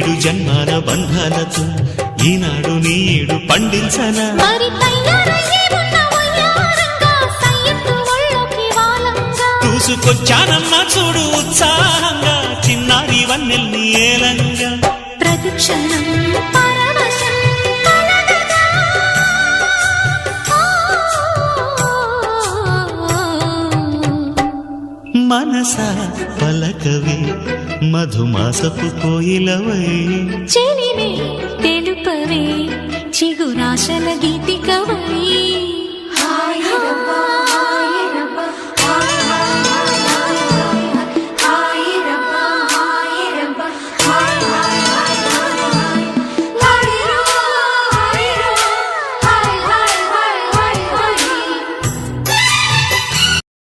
ఏడు జన్మాల బంధాలతో ఈనాడు నీడు పండించనా మరి తయారయ్యే ఉన్న వయ్యారంగా సయ్యత్తు ఒళ్ళోకి వాలంగా చూసుకొచ్చానమ్మా చూడు ఉత్సాహంగా చిన్నారి వన్నెల్ని ఏలంగా ప్రతిక్షణం పరవశం కలగగా. మనసా పలకవే మధుమాసపు కోయిలవై చెలిమే తెలుపవే చిగురాశల గీతికవై